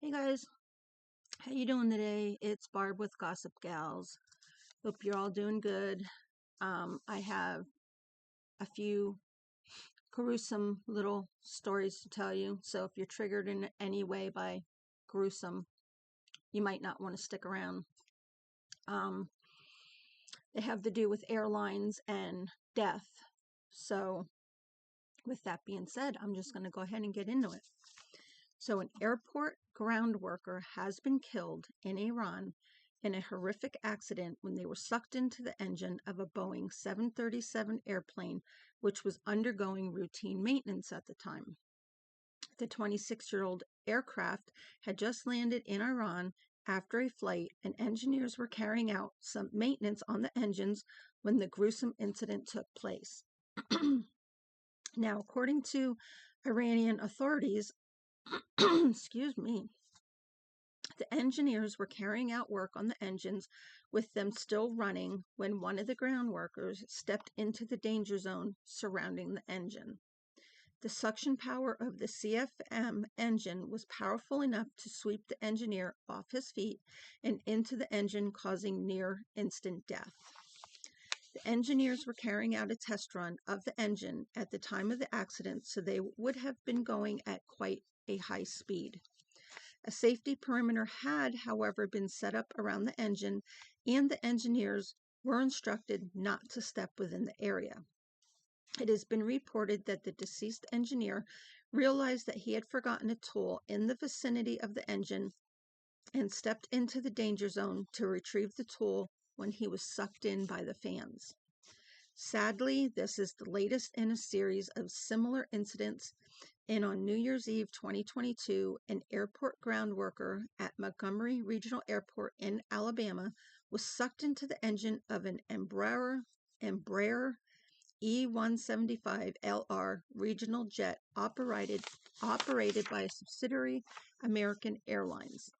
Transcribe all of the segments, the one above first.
Hey guys, how you doing today? It's Barb with Gossip Gals. Hope you're all doing good. I have a few gruesome little stories to tell you. So if you're triggered in any way by gruesome, you might not want to stick around. They have to do with airlines and death. So with that being said, I'm just going to go ahead and get into it. So an airport ground worker has been killed in Iran in a horrific accident when they were sucked into the engine of a Boeing 737 airplane, which was undergoing routine maintenance at the time. The 26-year-old aircraft had just landed in Iran after a flight, and engineers were carrying out some maintenance on the engines when the gruesome incident took place. Now, according to Iranian authorities, excuse me, the engineers were carrying out work on the engines with them still running when one of the ground workers stepped into the danger zone surrounding the engine. The suction power of the CFM engine was powerful enough to sweep the engineer off his feet and into the engine, causing near instant death. The engineers were carrying out a test run of the engine at the time of the accident, so they would have been going at quite a high speed. A safety perimeter had, however, been set up around the engine, and the engineers were instructed not to step within the area. It has been reported that the deceased engineer realized that he had forgotten a tool in the vicinity of the engine and stepped into the danger zone to retrieve the tool when he was sucked in by the fans. Sadly, this is the latest in a series of similar incidents, and on New Year's Eve 2022, an airport ground worker at Montgomery Regional Airport in Alabama was sucked into the engine of an Embraer E-175LR regional jet operated by a subsidiary, American Airlines.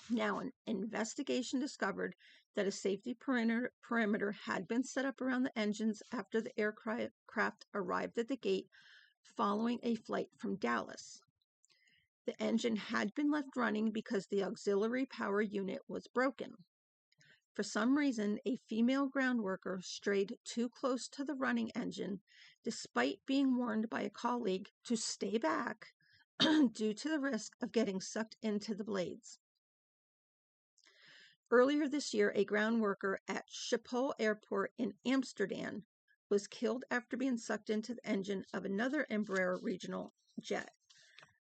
Now, an investigation discovered that a safety perimeter had been set up around the engines after the aircraft arrived at the gate following a flight from Dallas. The engine had been left running because the auxiliary power unit was broken. For some reason, a female ground worker strayed too close to the running engine, despite being warned by a colleague to stay back due to the risk of getting sucked into the blades. Earlier this year, a ground worker at Schiphol Airport in Amsterdam was killed after being sucked into the engine of another Embraer regional jet.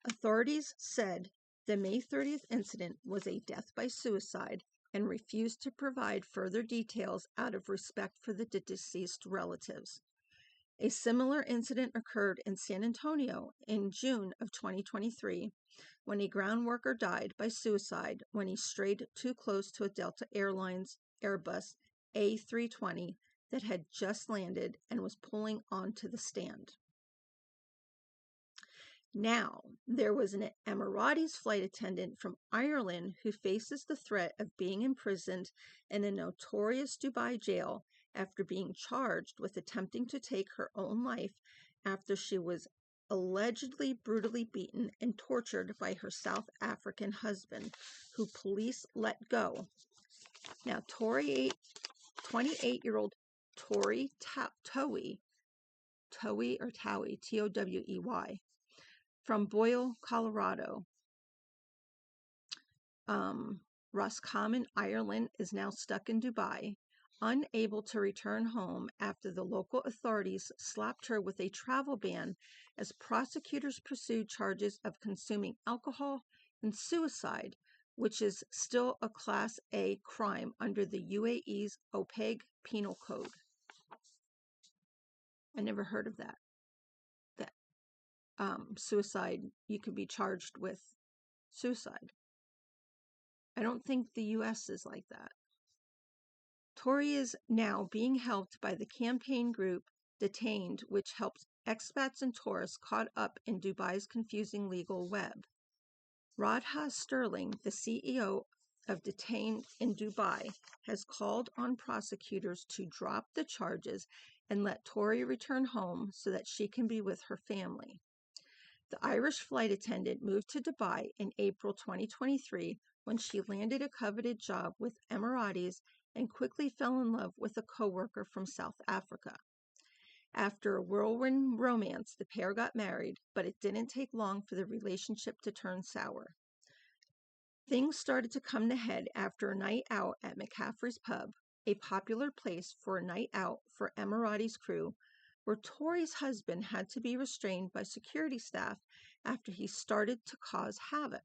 Authorities said the May 30th incident was a death by suicide and refused to provide further details out of respect for the deceased relatives. A similar incident occurred in San Antonio in June of 2023 when a ground worker died by suicide when he strayed too close to a Delta Airlines Airbus A320 that had just landed and was pulling onto the stand. Now, there was an Emiratis flight attendant from Ireland who faces the threat of being imprisoned in a notorious Dubai jail after being charged with attempting to take her own life after she was allegedly brutally beaten and tortured by her South African husband, who police let go. Now, 28-year-old Towie, Towey, from Boyle, Colorado, Roscommon, Ireland, is now stuck in Dubai, unable to return home after the local authorities slapped her with a travel ban as prosecutors pursued charges of consuming alcohol and suicide, which is still a Class A crime under the UAE's opaque penal code. I never heard of that. Suicide, you could be charged with suicide. I don't think the U.S. is like that. Tori is now being helped by the campaign group Detained, which helps expats and tourists caught up in Dubai's confusing legal web. Radha Sterling, the CEO of Detained in Dubai, has called on prosecutors to drop the charges and let Tori return home so that she can be with her family. The Irish flight attendant moved to Dubai in April 2023 when she landed a coveted job with Emiratis and quickly fell in love with a co-worker from South Africa. After a whirlwind romance, the pair got married, but it didn't take long for the relationship to turn sour. Things started to come to head after a night out at McCaffrey's Pub, a popular place for a night out for Emiratis crew, where Tori's husband had to be restrained by security staff after he started to cause havoc.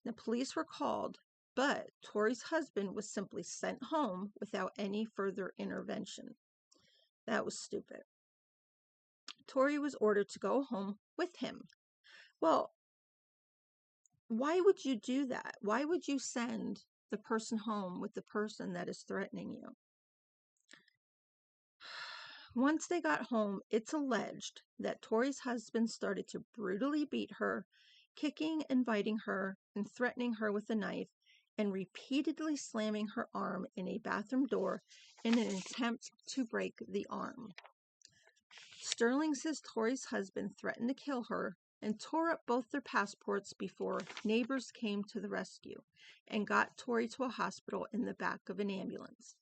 The police were called, but Tori's husband was simply sent home without any further intervention. That was stupid. Tori was ordered to go home with him. Well, why would you do that? Why would you send the person home with the person that is threatening you? Once they got home, it's alleged that Tori's husband started to brutally beat her, kicking and biting her and threatening her with a knife, and repeatedly slamming her arm in a bathroom door in an attempt to break the arm. Sterling says Tori's husband threatened to kill her and tore up both their passports before neighbors came to the rescue and got Tori to a hospital in the back of an ambulance.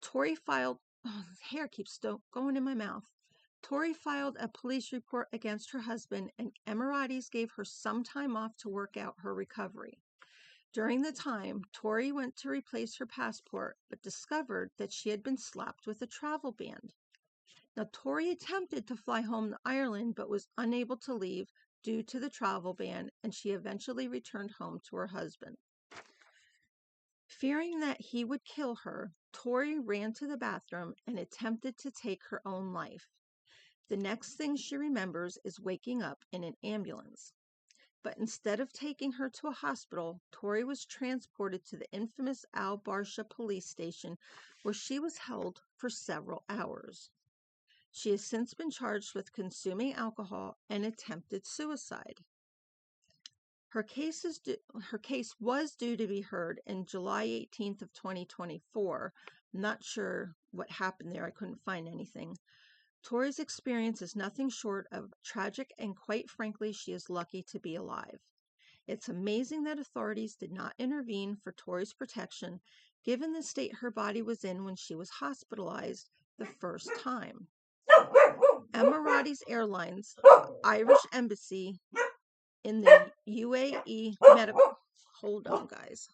Tori filed... Oh, the hair keeps going in my mouth. Tori filed a police report against her husband, and Emiratis gave her some time off to work out her recovery. During the time, Tori went to replace her passport, but discovered that she had been slapped with a travel ban. Now, Tori attempted to fly home to Ireland, but was unable to leave due to the travel ban, and she eventually returned home to her husband. Fearing that he would kill her, Tori ran to the bathroom and attempted to take her own life. The next thing she remembers is waking up in an ambulance. But instead of taking her to a hospital, Tori was transported to the infamous Al Barsha police station, where she was held for several hours. She has since been charged with consuming alcohol and attempted suicide. Her case was due to be heard in July 18th of 2024. I'm not sure what happened there. I couldn't find anything. Tori's experience is nothing short of tragic, and quite frankly, she is lucky to be alive. It's amazing that authorities did not intervene for Tori's protection, given the state her body was in when she was hospitalized the first time. Emiratis Airlines, Irish Embassy in the UAE medical... Hold on, guys.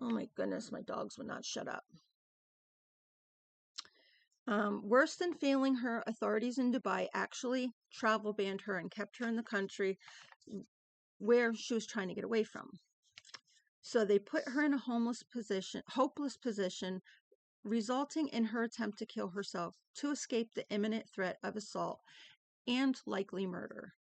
Oh my goodness, my dogs would not shut up. Worse than failing her, authorities in Dubai actually travel banned her and kept her in the country where she was trying to get away from. So they put her in a hopeless position, resulting in her attempt to kill herself to escape the imminent threat of assault and likely murder.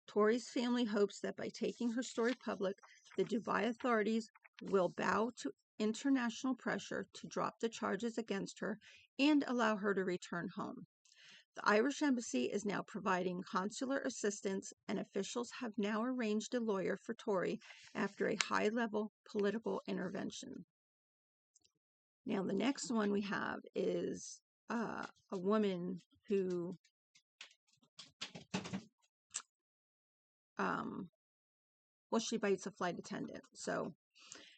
Tori's family hopes that by taking her story public, the Dubai authorities will bow to international pressure to drop the charges against her and allow her to return home. The Irish Embassy is now providing consular assistance, and officials have now arranged a lawyer for Tori after a high-level political intervention. Now, the next one we have is a woman who she bites a flight attendant. So,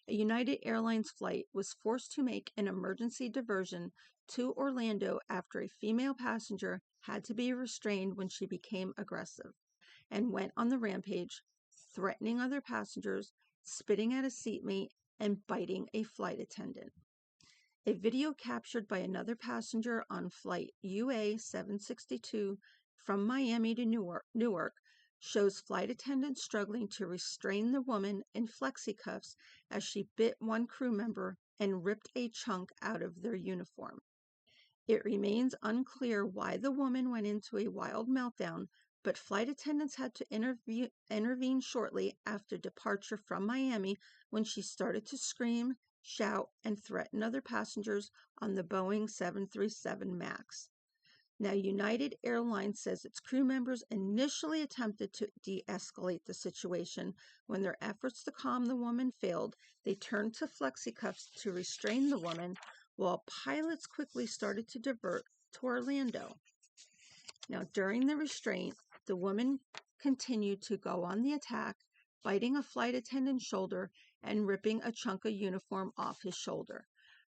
a United Airlines flight was forced to make an emergency diversion to Orlando after a female passenger had to be restrained when she became aggressive and went on the rampage, threatening other passengers, spitting at a seatmate, and biting a flight attendant. A video captured by another passenger on flight UA 762 from Miami to Newark shows flight attendants struggling to restrain the woman in flexi cuffs as she bit one crew member and ripped a chunk out of their uniform. It remains unclear why the woman went into a wild meltdown, but flight attendants had to intervene shortly after departure from Miami when she started to scream, shout, and threaten other passengers on the Boeing 737 MAX. Now, United Airlines says its crew members initially attempted to de-escalate the situation. When their efforts to calm the woman failed, they turned to flexi-cuffs to restrain the woman, while pilots quickly started to divert to Orlando. Now, during the restraint, the woman continued to go on the attack, biting a flight attendant's shoulder and ripping a chunk of uniform off his shoulder.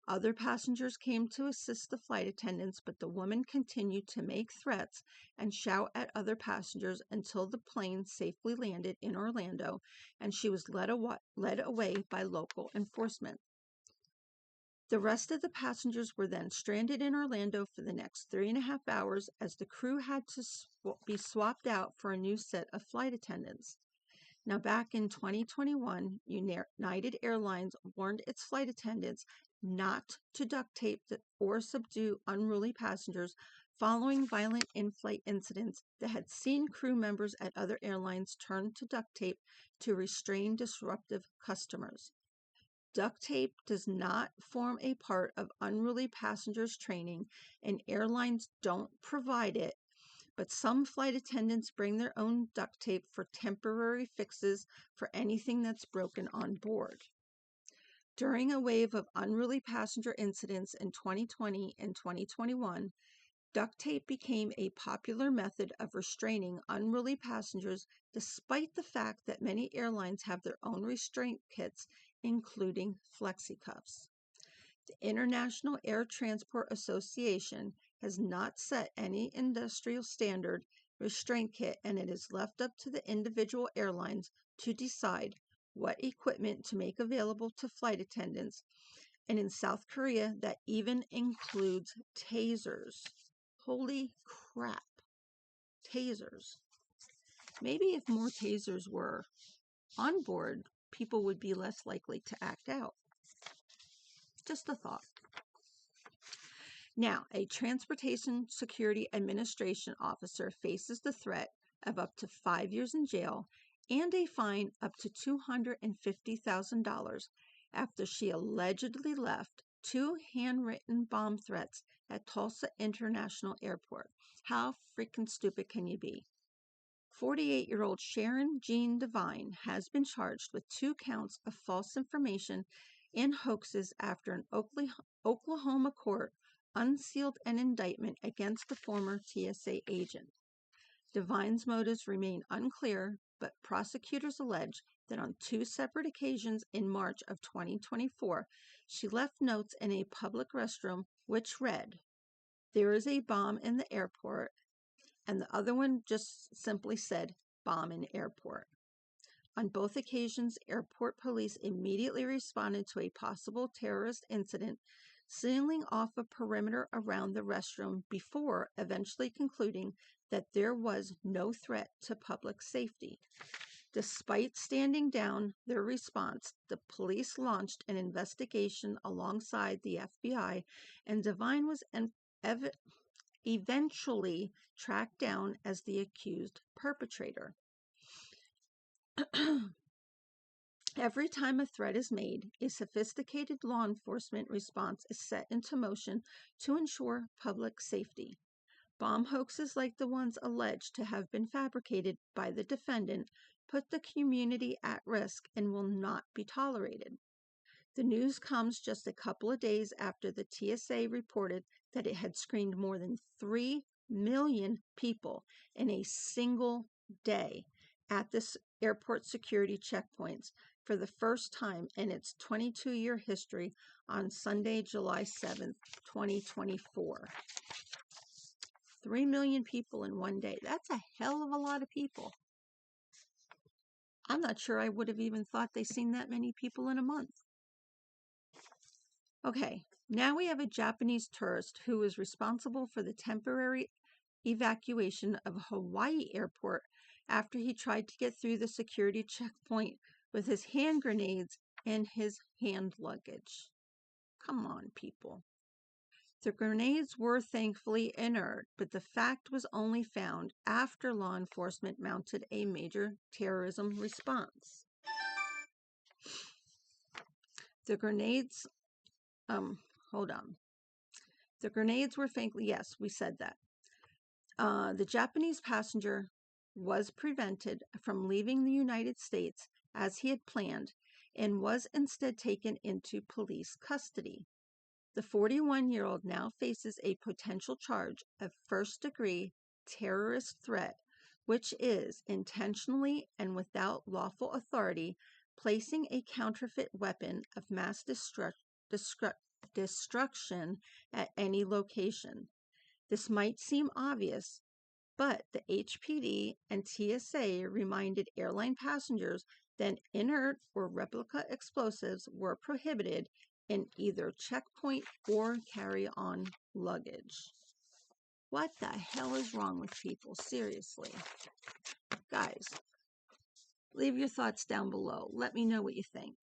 Other passengers came to assist the flight attendants, but the woman continued to make threats and shout at other passengers until the plane safely landed in Orlando and she was led away by local enforcement. The rest of the passengers were then stranded in Orlando for the next 3.5 hours as the crew had to be swapped out for a new set of flight attendants. Now, back in 2021, United Airlines warned its flight attendants not to duct tape or subdue unruly passengers following violent in-flight incidents that had seen crew members at other airlines turn to duct tape to restrain disruptive customers. Duct tape does not form a part of unruly passengers' training, and airlines don't provide it. But some flight attendants bring their own duct tape for temporary fixes for anything that's broken on board. During a wave of unruly passenger incidents in 2020 and 2021, duct tape became a popular method of restraining unruly passengers, despite the fact that many airlines have their own restraint kits, including flexi-cuffs. The International Air Transport Association has not set any industrial standard restraint kit, and it is left up to the individual airlines to decide what equipment to make available to flight attendants. And in South Korea, that even includes tasers. Holy crap. Tasers. Maybe if more tasers were on board, people would be less likely to act out. Just a thought. Now, a Transportation Security Administration officer faces the threat of up to 5 years in jail and a fine up to $250,000 after she allegedly left 2 handwritten bomb threats at Tulsa International Airport. How freaking stupid can you be? 48-year-old Sharon Jean Devine has been charged with 2 counts of false information and hoaxes after an Oklahoma court unsealed an indictment against the former TSA agent. Devine's motives remain unclear, but prosecutors allege that on 2 separate occasions in March of 2024, she left notes in a public restroom which read, "There is a bomb in the airport," and the other one just simply said, "Bomb in airport." On both occasions, airport police immediately responded to a possible terrorist incident, sealing off a perimeter around the restroom before eventually concluding that there was no threat to public safety. Despite standing down their response, the police launched an investigation alongside the FBI, and Devine was eventually tracked down as the accused perpetrator. Every time a threat is made, a sophisticated law enforcement response is set into motion to ensure public safety. Bomb hoaxes like the ones alleged to have been fabricated by the defendant put the community at risk and will not be tolerated. The news comes just a couple of days after the TSA reported that it had screened more than 3 million people in a single day at this airport security checkpoints for the first time in its 22-year history on Sunday, July 7th, 2024. 3 million people in one day. That's a hell of a lot of people. I'm not sure I would have even thought they seen that many people in a month. Okay, now we have a Japanese tourist who was responsible for the temporary evacuation of Hawaii airport after he tried to get through the security checkpoint with his hand grenades and his hand luggage. Come on, people. The grenades were thankfully inert, but the fact was only found after law enforcement mounted a major terrorism response. The grenades, hold on. The grenades were thankfully, yes, we said that. The Japanese passenger was prevented from leaving the United States as he had planned and was instead taken into police custody. The 41-year-old now faces a potential charge of first-degree terrorist threat, which is intentionally and without lawful authority placing a counterfeit weapon of mass destruction at any location. This might seem obvious, but the HPD and TSA reminded airline passengers that inert or replica explosives were prohibited in either checkpoint or carry-on luggage. What the hell is wrong with people? Seriously. Guys, leave your thoughts down below. Let me know what you think.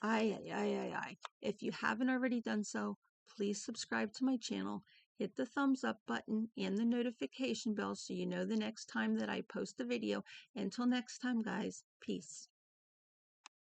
If you haven't already done so, please subscribe to my channel. Hit the thumbs up button and the notification bell so you know the next time that I post a video. Until next time, guys, peace.